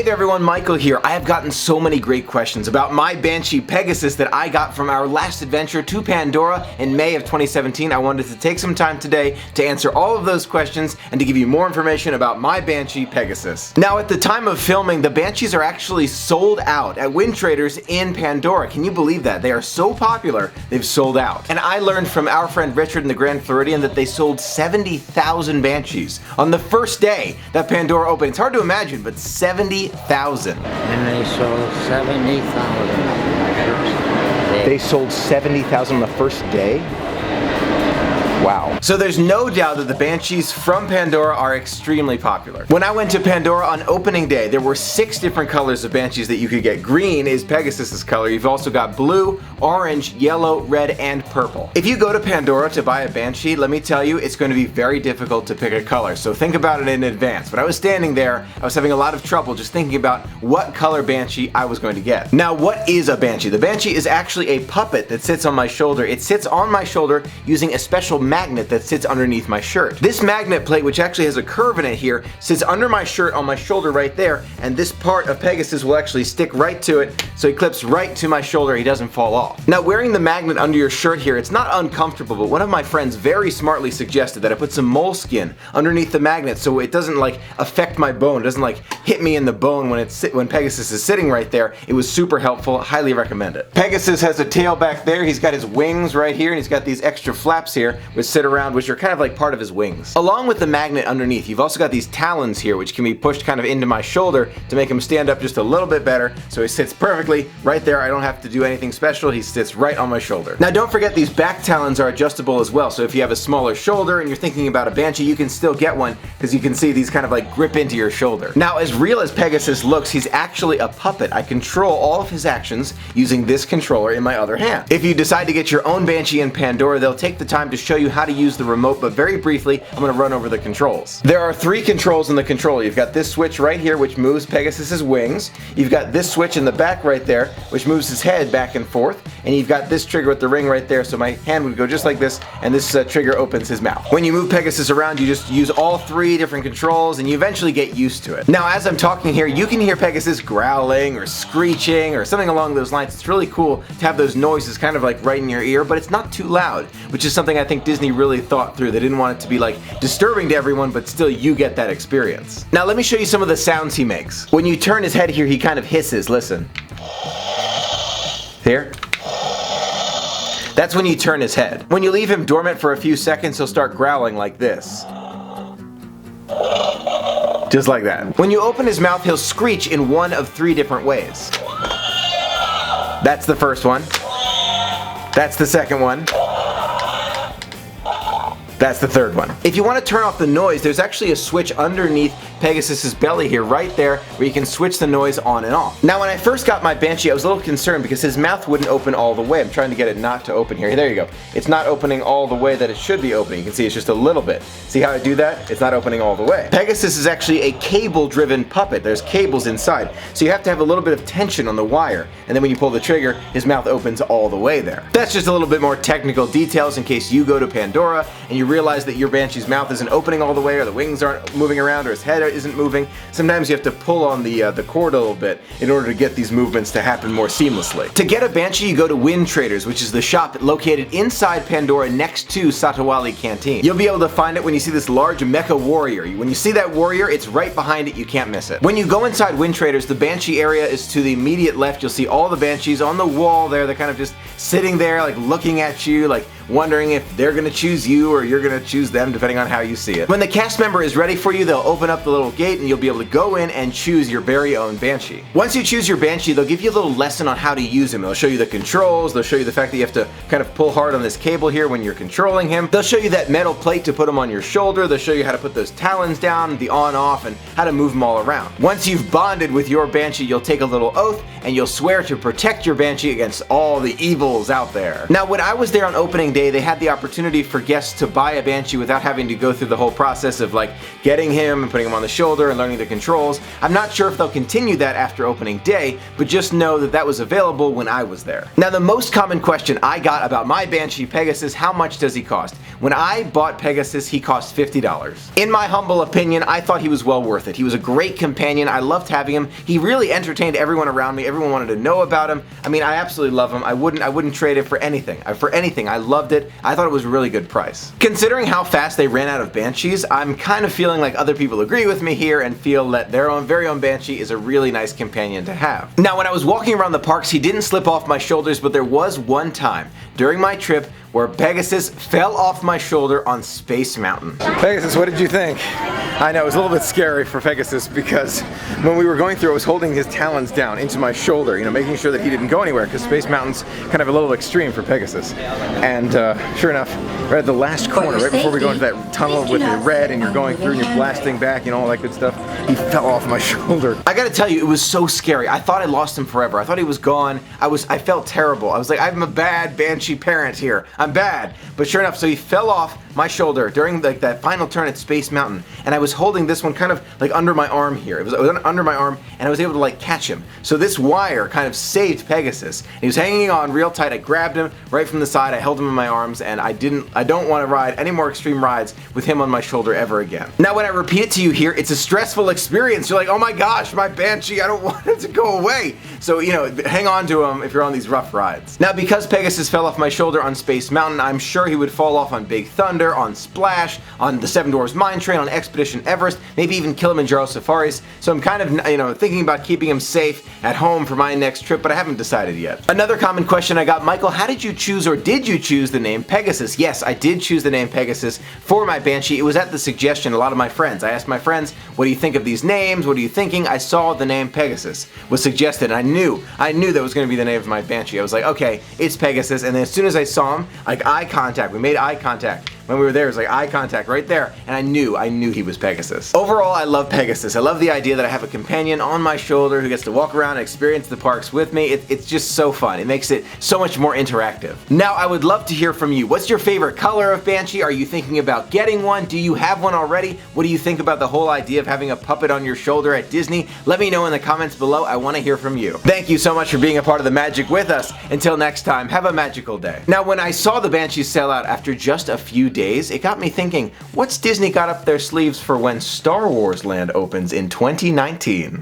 Hey there everyone, Michael here. I have gotten so many great questions about my Banshee Pegasus that I got from our last adventure to Pandora in May of 2017. I wanted to take some time today to answer all of those questions and to give you more information about my Banshee Pegasus. Now at the time of filming, the Banshees are actually sold out at Wind Traders in Pandora. Can you believe that? They are so popular, they've sold out. And I learned from our friend Richard in the Grand Floridian that they sold 70,000 Banshees on the first day that Pandora opened. It's hard to imagine, but 70,000. And they sold 70,000. They sold 70,000 on the first day? Wow. So there's no doubt that the Banshees from Pandora are extremely popular. When I went to Pandora on opening day, there were 6 different colors of Banshees that you could get. Green is Pegasus's color. You've also got blue, orange, yellow, red, and purple. If you go to Pandora to buy a Banshee, let me tell you, it's going to be very difficult to pick a color. So think about it in advance. When I was standing there, I was having a lot of trouble just thinking about what color Banshee I was going to get. Now, what is a Banshee? The Banshee is actually a puppet that sits on my shoulder. It sits on my shoulder using a special magnet that sits underneath my shirt. This magnet plate, which actually has a curve in it here, sits under my shirt on my shoulder right there, and this part of Pegasus will actually stick right to it, so he clips right to my shoulder, he doesn't fall off. Now wearing the magnet under your shirt here, it's not uncomfortable, but one of my friends very smartly suggested that I put some moleskin underneath the magnet so it doesn't like affect my bone, it doesn't like hit me in the bone when Pegasus is sitting right there. It was super helpful, highly recommend it. Pegasus has a tail back there, he's got his wings right here, and he's got these extra flaps here which sit around, which are kind of like part of his wings. Along with the magnet underneath, you've also got these talons here which can be pushed kind of into my shoulder to make him stand up just a little bit better, so he sits perfectly right there. I don't have to do anything special, he sits right on my shoulder. Now don't forget these back talons are adjustable as well, so if you have a smaller shoulder and you're thinking about a Banshee, you can still get one because you can see these kind of like grip into your shoulder. Now as real as Pegasus looks, he's actually a puppet. I control all of his actions using this controller in my other hand. If you decide to get your own Banshee in Pandora, they'll take the time to show you how to use the remote, but very briefly, I'm going to run over the controls. There are 3 controls in the controller. You've got this switch right here, which moves Pegasus's wings. You've got this switch in the back right there, which moves his head back and forth. And you've got this trigger with the ring right there, so my hand would go just like this, and this trigger opens his mouth. When you move Pegasus around, you just use all 3 different controls, and you eventually get used to it. Now, as I'm talking here, you can hear Pegasus growling or screeching or something along those lines. It's really cool to have those noises kind of like right in your ear, but it's not too loud, which is something I think Disney really thought through. They didn't want it to be like disturbing to everyone, but still you get that experience. Now let me show you some of the sounds he makes. When you turn his head here, he kind of hisses. Listen. Here. That's when you turn his head. When you leave him dormant for a few seconds, he'll start growling like this. Just like that. When you open his mouth, he'll screech in one of 3 different ways. That's the first one. That's the second one. That's the third one. If you want to turn off the noise, there's actually a switch underneath Pegasus's belly here, right there, where you can switch the noise on and off. Now when I first got my Banshee, I was a little concerned because his mouth wouldn't open all the way. I'm trying to get it not to open here. There you go. It's not opening all the way that it should be opening. You can see it's just a little bit. See how I do that? It's not opening all the way. Pegasus is actually a cable-driven puppet. There's cables inside, so you have to have a little bit of tension on the wire, and then when you pull the trigger, his mouth opens all the way there. That's just a little bit more technical details in case you go to Pandora and you realize that your Banshee's mouth isn't opening all the way, or the wings aren't moving around, or his head isn't moving. Sometimes you have to pull on the cord a little bit in order to get these movements to happen more seamlessly. To get a Banshee, you go to Wind Traders, which is the shop located inside Pandora next to Satawali Canteen. You'll be able to find it when you see this large mecha warrior. When you see that warrior, it's right behind it. You can't miss it. When you go inside Wind Traders, the Banshee area is to the immediate left. You'll see all the Banshees on the wall there. They're kind of just sitting there, like looking at you, like wondering if they're gonna choose you or you're gonna choose them, depending on how you see it. When the cast member is ready for you, they'll open up the little gate and you'll be able to go in and choose your very own Banshee. Once you choose your Banshee, they'll give you a little lesson on how to use him. They'll show you the controls, they'll show you the fact that you have to kind of pull hard on this cable here when you're controlling him. They'll show you that metal plate to put him on your shoulder, they'll show you how to put those talons down, the on-off, and how to move him all around. Once you've bonded with your Banshee, you'll take a little oath and you'll swear to protect your Banshee against all the evil deals out there. Now, when I was there on opening day, they had the opportunity for guests to buy a Banshee without having to go through the whole process of like getting him and putting him on the shoulder and learning the controls. I'm not sure if they'll continue that after opening day, but just know that that was available when I was there. Now, the most common question I got about my Banshee Pegasus, how much does he cost? When I bought Pegasus, he cost $50. In my humble opinion, I thought he was well worth it. He was a great companion. I loved having him. He really entertained everyone around me. Everyone wanted to know about him. I mean, I absolutely love him. I wouldn't trade it for anything. I loved it. I thought it was a really good price. Considering how fast they ran out of Banshees, I'm kind of feeling like other people agree with me here and feel that their very own Banshee is a really nice companion to have. Now, when I was walking around the parks, he didn't slip off my shoulders, but there was one time during my trip where Pegasus fell off my shoulder on Space Mountain. Pegasus, what did you think? I know, it was a little bit scary for Pegasus because when we were going through, I was holding his talons down into my shoulder, you know, making sure that he didn't go anywhere because Space Mountain's kind of a little extreme for Pegasus. And sure enough, right at the last corner, right before we go into that tunnel with the red and you're going through and you're blasting back and all that good stuff, he fell off my shoulder. I gotta tell you, it was so scary. I thought I lost him forever. I thought he was gone. I felt terrible. I was like, I'm a bad Banshee parent here. I'm bad. But sure enough, so he fell off my shoulder during like that final turn at Space Mountain, and I was holding this one kind of like under my arm here. It was under my arm, and I was able to like catch him. So this wire kind of saved Pegasus. He was hanging on real tight. I grabbed him right from the side. I held him in my arms, and I don't want to ride any more extreme rides with him on my shoulder ever again. Now, when I repeat it to you here, it's a stressful experience. You're like, oh my gosh, my Banshee, I don't want it to go away. So, you know, hang on to him if you're on these rough rides. Now, because Pegasus fell off my shoulder on Space Mountain, I'm sure he would fall off on Big Thunder, on Splash, on the Seven Dwarfs Mine Train, on Expedition Everest, maybe even Kilimanjaro Safaris. So I'm kind of, you know, thinking about keeping him safe at home for my next trip, but I haven't decided yet. Another common question I got, Michael, how did you choose, or did you choose the name Pegasus? Yes, I did choose the name Pegasus for my Banshee. It was at the suggestion of a lot of my friends. I asked my friends, what do you think of these names? What are you thinking? I saw the name Pegasus was suggested, and I knew that was going to be the name of my Banshee. I was like, okay, it's Pegasus, and then as soon as I saw him, like eye contact, we made eye contact. When we were there, it was like eye contact right there, and I knew he was Pegasus. Overall, I love Pegasus. I love the idea that I have a companion on my shoulder who gets to walk around and experience the parks with me. It's just so fun. It makes it so much more interactive. Now, I would love to hear from you. What's your favorite color of Banshee? Are you thinking about getting one? Do you have one already? What do you think about the whole idea of having a puppet on your shoulder at Disney? Let me know in the comments below. I want to hear from you. Thank you so much for being a part of the magic with us. Until next time, have a magical day. Now, when I saw the Banshees sell out after just a few days, it got me thinking, what's Disney got up their sleeves for when Star Wars Land opens in 2019?